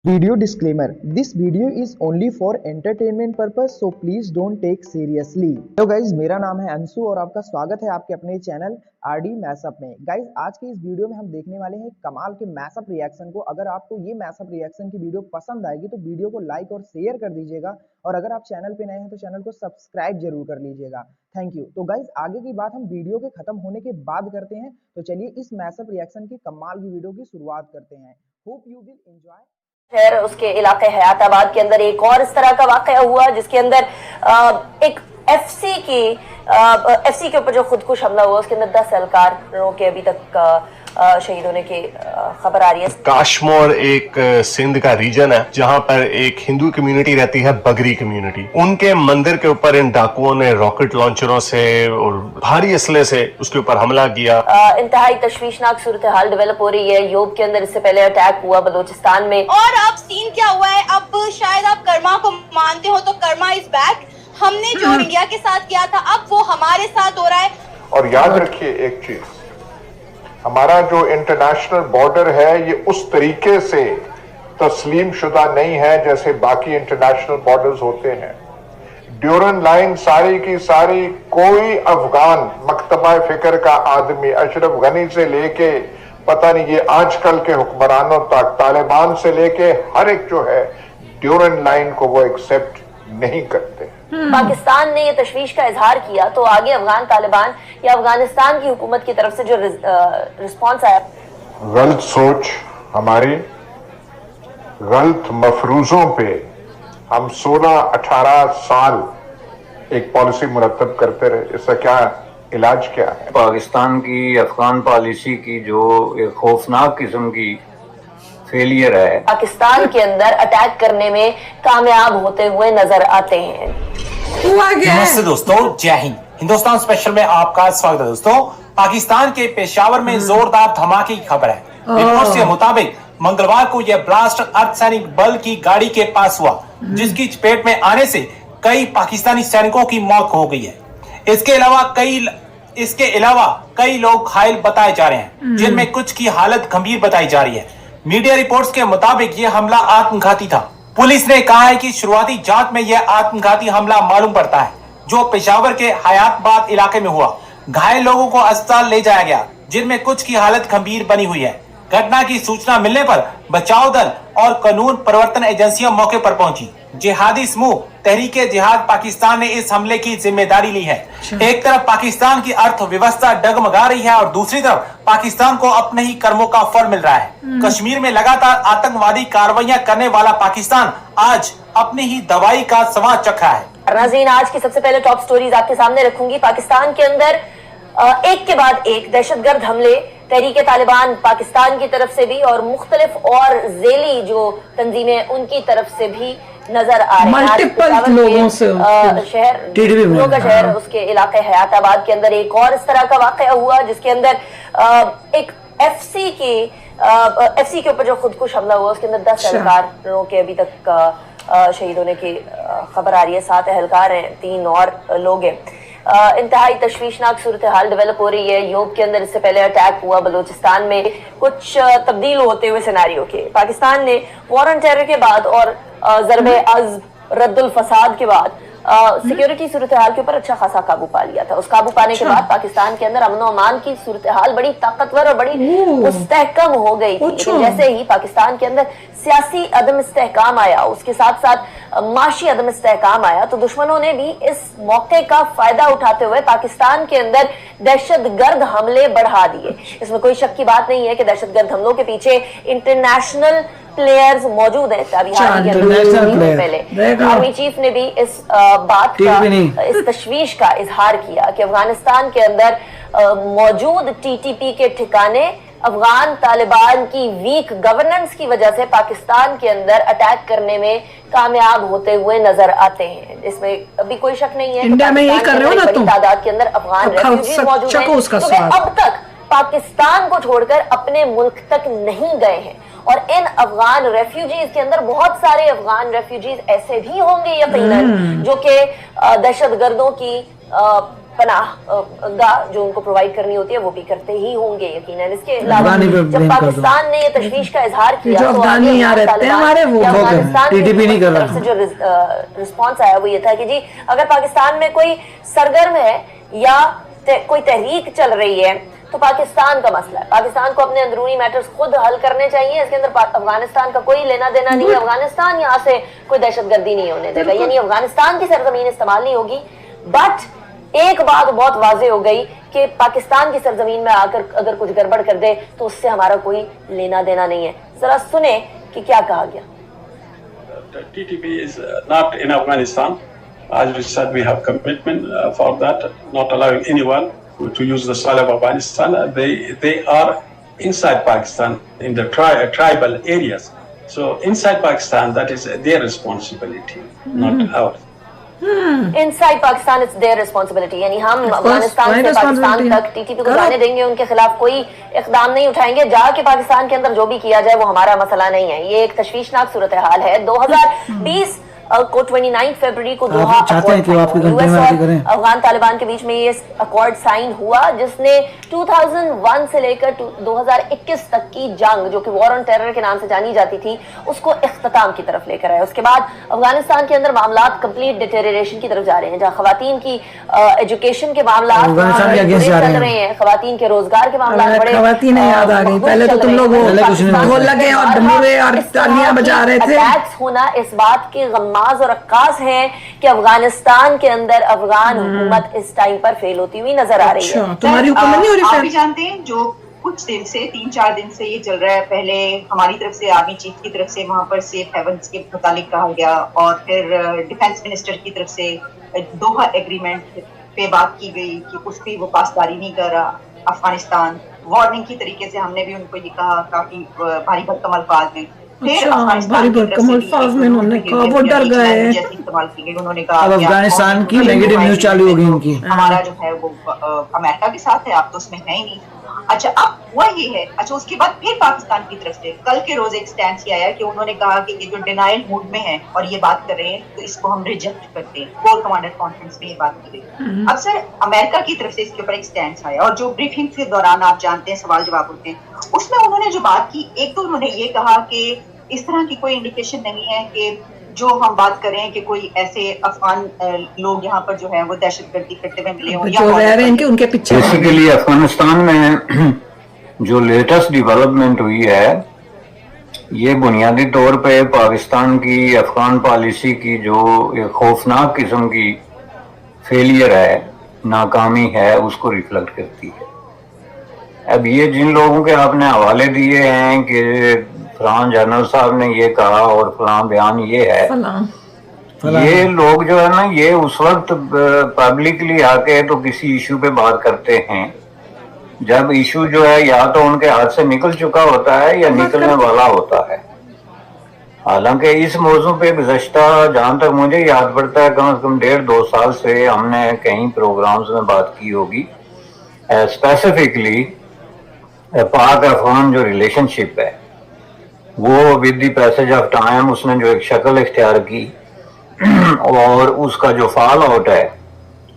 Video disclaimer: This video is only for entertainment purpose, so please don't take seriously. Hello guys, मेरा नाम है अंशु और आपका स्वागत है आपके अपने चैनल आरडी मैसअप में। गाइज आज की इस वीडियो में हम देखने वाले हैं कमाल के मैसअप रिएक्शन को। अगर आपको ये मैसअप रिएक्शन की वीडियो पसंद आएगी तो वीडियो को लाइक और शेयर कर दीजिएगा, और अगर आप चैनल पे नए हैं तो चैनल को सब्सक्राइब जरूर कर लीजिएगा। Thank you. तो गाइज आगे की बात हम वीडियो के खत्म होने के बाद करते हैं, तो चलिए इस मैसअप रिएक्शन की कमाल की वीडियो की शुरुआत करते हैं। Hope you will enjoy. शहर उसके इलाके हयाताबाद के अंदर एक और इस तरह का वाकया हुआ जिसके अंदर एक एफसी के ऊपर जो खुदकुश हमला हुआ उसके अंदर 10 एहलकारों के अभी तक शहीद होने की खबर आ रही है। काशमोर एक सिंध का रीजन है जहां पर एक हिंदू कम्युनिटी रहती है, बगरी कम्युनिटी। उनके मंदिर के ऊपर इन डाकुओं ने रॉकेट लॉन्चरों से और भारी असले से उसके ऊपर हमला किया। इंतहाई तशवीशनाक सूरत हाल डेवलप हो रही है। योग के अंदर इससे पहले अटैक हुआ बलोचिस्तान में, और अब सीन क्या हुआ है, अब शायद आप कर्मा को मानते हो तो कर्मा इज बैक। हमने जो इंडिया के साथ किया था अब वो हमारे साथ हो रहा है। और याद रखिए एक चीज, हमारा जो इंटरनेशनल बॉर्डर है ये उस तरीके से तस्लीम शुदा नहीं है जैसे बाकी इंटरनेशनल बॉर्डर्स होते हैं। ड्यूरन लाइन सारी की सारी, कोई अफगान मकतबा फिक्र का आदमी अशरफ गनी से लेके पता नहीं ये आजकल के हुक्मरानों तक, तालिबान से लेके हर एक जो है ड्यूरन लाइन को वो एक्सेप्ट नहीं करते। पाकिस्तान ने ये तशवीश का इजहार किया तो आगे अफगान तालिबान या अफगानिस्तान की हुकूमत की तरफ से जो रिस्पॉन्स आया, गलत सोच हमारी, गलत मफरूजों पे हम 16-18 साल एक पॉलिसी मुरतब करते रहे। इसका क्या इलाज क्या है? पाकिस्तान की अफगान पॉलिसी की जो एक खौफनाक किस्म की फेलियर है, पाकिस्तान के अंदर अटैक करने में कामयाब होते हुए नजर आते हैं। नमस्ते दोस्तों, जय हिंद। हिंदुस्तान स्पेशल में आपका स्वागत है। दोस्तों, पाकिस्तान के पेशावर में जोरदार धमाके की खबर है। रिपोर्ट के मुताबिक मंगलवार को यह ब्लास्ट अर्धसैनिक बल की गाड़ी के पास हुआ, जिसकी चपेट में आने से कई पाकिस्तानी सैनिकों की मौत हो गई है। इसके अलावा कई लोग घायल बताए जा रहे हैं, जिनमें कुछ की हालत गंभीर बताई जा रही है। मीडिया रिपोर्ट्स के मुताबिक यह हमला आत्मघाती था। पुलिस ने कहा है कि शुरुआती जांच में यह आत्मघाती हमला मालूम पड़ता है, जो पेशावर के हयाताबाद इलाके में हुआ। घायल लोगों को अस्पताल ले जाया गया, जिनमें कुछ की हालत गंभीर बनी हुई है। घटना की सूचना मिलने पर बचाव दल और कानून प्रवर्तन एजेंसियां मौके पर पहुंची। जिहादी समूह तहरीके जिहाद पाकिस्तान ने इस हमले की जिम्मेदारी ली है। एक तरफ पाकिस्तान की अर्थव्यवस्था डगमगा रही है और दूसरी तरफ पाकिस्तान को अपने ही कर्मों का फल मिल रहा है। कश्मीर में लगातार आतंकवादी कार्रवाइयां करने वाला पाकिस्तान आज अपनी ही दवाई का स्वाद चखा है। नाज़रीन, आज की सबसे पहले टॉप स्टोरीज आपके सामने रखूंगी। पाकिस्तान के अंदर एक के बाद एक दहशतगर्द हमले तहरीके तालिबान पाकिस्तान की तरफ से भी और मुख्तलिफ और ज़ेली जो तंजीमें उनकी तरफ से भी नजर आ रहे हैं। मल्टीपल लोगों से शहर उसके इलाके हयाताबाद के अंदर एक और इस तरह का वाकया हुआ जिसके अंदर एक एफसी के ऊपर जो खुदकुश हमला हुआ उसके अंदर 10 एहलकारों के अभी तक शहीद होने की खबर आ रही है। 7 एहलकार हैं, 3 और लोग हैं। इंतहाई तशवीशनाक सूरत हाल डेवलप हो रही है। योग के अंदर इससे पहले अटैक हुआ बलोचिस्तान में, कुछ तब्दील होते हुए सिनेरियो के। पाकिस्तान ने वॉर ऑन टेरर के बाद और ज़रबे अज़्म रद्दुल फसाद के बाद सिक्योरिटी सूरत हाल के ऊपर अच्छा खासा काबू पा लिया था। उस काबू पाने के बाद पाकिस्तान के अंदर अमन और अमान की सूरत हाल बड़ी ताकतवर और बड़ी मुस्तहकम हो गई थी। लेकिन जैसे ही पाकिस्तान के अंदर सियासी अदम इस्तेहकाम आया, उसके साथ साथ माशी अदम इस्तेहकाम आया, तो दुश्मनों ने भी इस मौके का फायदा उठाते हुए पाकिस्तान के अंदर दहशतगर्द हमले बढ़ा दिए। इसमें कोई शक की बात नहीं है कि दहशतगर्द हमलों के पीछे इंटरनेशनल प्लेयर्स मौजूद हैं। पहले आर्मी चीफ ने भी इस बात का, इस तशवीश का इजहार किया कि अफगानिस्तान के अंदर मौजूद टीटीपी के ठिकाने अफगान तालिबान की वीक गवर्नेंस की वजह से पाकिस्तान के अंदर अटैक करने में कामयाब होते हुए नजर आते हैं। इसमें अभी कोई शक नहीं है इंडिया में यही कर रहे हो ना तुम। तादाद के अंदर अफगान रेफ्यूजी मौजूद हैं, तो अब तक पाकिस्तान को छोड़कर अपने मुल्क तक नहीं गए हैं। और इन अफगान रेफ्यूजीज के अंदर बहुत सारे अफगान रेफ्यूजीज ऐसे भी होंगे यकीनन जो कि दहशतगर्दों की पनाह जो उनको प्रोवाइड करनी होती है वो भी करते ही होंगे यकीनन। इसके अलावा जब पाकिस्तान ने ये तशवीश का इजहार किया तो अफगानिस्तान की तरफ से जो रिस्पॉन्स आया वो ये था कि जी अगर पाकिस्तान में कोई सरगर्म है या कोई तहरीक चल रही है तो पाकिस्तान का मसला है, पाकिस्तान को अपने अंदरूनी मैटर्स खुद हल करने चाहिए, इसके अंदर अफगानिस्तान का कोई लेना देना नहीं है, अफगानिस्तान यहाँ से कोई दहशतगर्दी नहीं होने देगा, यानी अफगानिस्तान की सरजमीन इस्तेमाल नहीं होगी। बट एक बात बहुत वाज़ेह हो गई कि पाकिस्तान की सरजमीन में आकर अगर कुछ गड़बड़ कर दे तो उससे हमारा कोई लेना देना नहीं है। जरा सुने कि क्या कहा गया। TTP is not in Afghanistan. As we said, we have commitment for that, not allowing anyone to use the soil of Afghanistan. They are inside Pakistan in the tribal areas. So inside Pakistan, that is their responsibility, not ours. Inside Pakistan, it's their responsibility. यानी हम अफगानिस्तान से पाकिस्तान तक TTP को जाने देंगे, उनके खिलाफ कोई इक़दाम नहीं उठाएंगे, जाके पाकिस्तान के अंदर जो भी किया जाए वो हमारा मसला नहीं है। ये एक तशवीशनाक सूरत हाल है। 2020 को 29 फरवरी को दोहा यूएस और अफगान तालिबान के बीच में ये अकॉर्ड साइन हुआ जिसने 2001 से लेकर 2021 तक की जंग जो कि वॉर ऑन टेरर के नाम से जानी जाती थी उसको इख्तिताम की तरफ लेकर आया। उसके बाद अफगानिस्तान के अंदर मामलात कंप्लीट डिटेरियरेशन की तरफ जा रहे हैं, जहाँ खवातीन की एजुकेशन के मामलात चल रहे हैं, खवातीन के रोजगार के मामलात बड़े याद आ गई। पहले तो तुम लोग लगे और डमूरे और तालियां बजा रहे थे। अटैक्स होना इस बात की गम्माज और अक्कास हैं कि अफगानिस्तान के अंदर अफगान हुकूमत इस टाइम पर फेल होती हुई नजर आ रही है। तुम्हारी हुकूमत नहीं हो रही। आप भी जानते हैं जो कुछ दिन से 3-4 दिन से ये चल रहा है, पहले हमारी तरफ से आर्मी चीफ की तरफ से वहां पर सेफ हेवंस के मुतालिक कहा गया और फिर डिफेंस मिनिस्टर की तरफ से दोहा एग्रीमेंट पे बात की गई कि उस पर वो पासदारी नहीं कर रहा अफगानिस्तान। वार्निंग की तरीके से हमने भी उनको ये कहा काफी भारी भरकम अल्फाज में। फिर भारी भरकम अल्फाज में उन्होंने कहा वो डर गए, इस्तेमाल की गई। उन्होंने कहा अब अफगानिस्तान की नेगेटिव न्यूज चालू हो गई उनकी, हमारा जो है वो अमेरिका के साथ है, आप तो उसमें है ही नहीं। अच्छा अब हुआ ये है। अच्छा उसके बाद फिर पाकिस्तान की तरफ से कल के रोज एक स्टैंड किया है कि उन्होंने कहा कि ये जो डिनाइल मूड में है और ये बात कर रहे हैं तो इसको हम रिजेक्ट करते हैं। कोर कमांडर कॉन्फ्रेंस में ये बात की गई। अब सर अमेरिका की तरफ से इसके ऊपर एक स्टैंड आया और जो ब्रीफिंग के दौरान आप जानते हैं सवाल जवाब होते हैं उसमें उन्होंने जो बात की, एक तो उन्होंने ये कहा कि इस तरह की कोई इंडिकेशन नहीं है कि जो हम बात करें कि कोई ऐसे अफगान लोग यहाँ पर जो है वो दहशतगर्दी करते हुए मिले हों जो रह रहे हैं कि उनके पीछे। बेसिकली अफगानिस्तान में जो लेटेस्ट डेवलपमेंट हुई है ये बुनियादी तौर पे पाकिस्तान की अफगान पॉलिसी की जो एक खौफनाक किस्म की फेलियर है, नाकामी है, उसको रिफ्लेक्ट करती है। अब ये जिन लोगों के आपने हवाले दिए हैं कि फलां जनरल साहब ने ये कहा और फलां बयान ये है, ये लोग जो है ना ये उस वक्त पब्लिकली आके तो किसी इशू पे बात करते हैं जब इशू जो है या तो उनके हाथ से निकल चुका होता है या निकलने वाला होता है। हालांकि इस मौजू पे गुज़श्ता जहाँ तक मुझे याद पड़ता है कम से कम 1.5-2 साल से हमने कई प्रोग्राम्स में बात की होगी। स्पेसिफिकली पाक अफगान जो रिलेशनशिप है वो with the passage of time उसने जो एक शक्ल इख्तियार की और उसका जो फॉल आउट है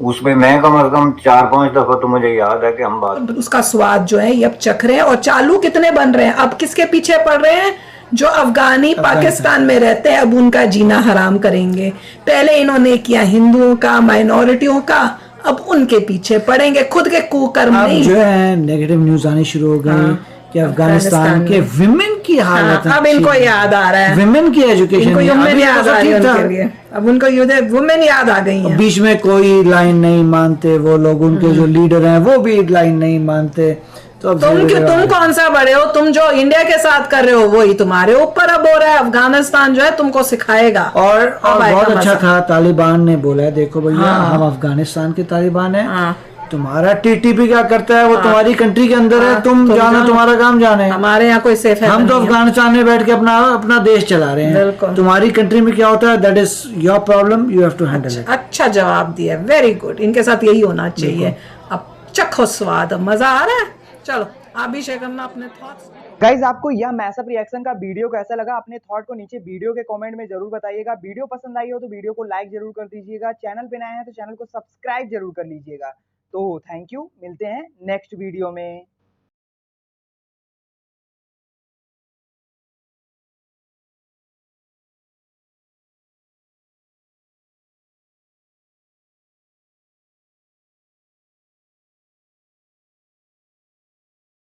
उसमें मैं कम से कम 4-5 दफा तो मुझे याद है कि हम बात उसका स्वाद जो है ये अब चख रहे हैं। और चालू कितने बन रहे हैं, अब किसके पीछे पड़ रहे हैं? जो अफगानी पाकिस्तान में रहते हैं अब उनका जीना हराम करेंगे। पहले इन्होंने किया हिंदुओं का, माइनॉरिटियों का, अब उनके पीछे पड़ेंगे। खुद के कुकर्म नहीं जो है नेगेटिव न्यूज आनी शुरू हो गई कि अफगानिस्तान के विमेन की हालत अब इनको याद आ रहा है, विमेन की एजुकेशन वुमेन याद आ रही है उनके लिए। अब उनको वुमेन याद आ गई है। बीच में कोई लाइन नहीं मानते वो लोग, उनके जो लीडर हैं वो भी लाइन नहीं मानते। तो तुम कौन सा बड़े हो? तुम जो इंडिया के साथ कर रहे हो वही तुम्हारे ऊपर अब हो रहा है। अफगानिस्तान जो है तुमको सिखाएगा। और बहुत अच्छा था तालिबान ने बोला है देखो भैया हम अफगानिस्तान के तालिबान है, तुम्हारा टीटीपी क्या करता है वो तुम्हारी कंट्री के अंदर है, तुम जानो तुम्हारा काम जाने। हमारे यहाँ कोई सेफ है? हम तो अफगानिस्तान में बैठ के अपना देश चला रहे हैं। तुम्हारी कंट्री में क्या होता है that is your problem, you have to handle it. अच्छा जवाब दिया, वेरी गुड। इनके साथ यही होना चाहिए। अब चखो स्वाद, मजा आ रहा है। चलो आप भी शेयर करना अपने थॉट्स। गाइज आपको यह मैसअप रिएक्शन का वीडियो कैसा लगा, अपने थॉट को नीचे वीडियो के कमेंट में जरूर बताइएगा। वीडियो पसंद आई हो तो वीडियो को लाइक जरूर कर दीजिएगा, चैनल पे नए हैं तो चैनल को सब्सक्राइब जरूर कर लीजिएगा। तो थैंक यू, मिलते हैं नेक्स्ट वीडियो में।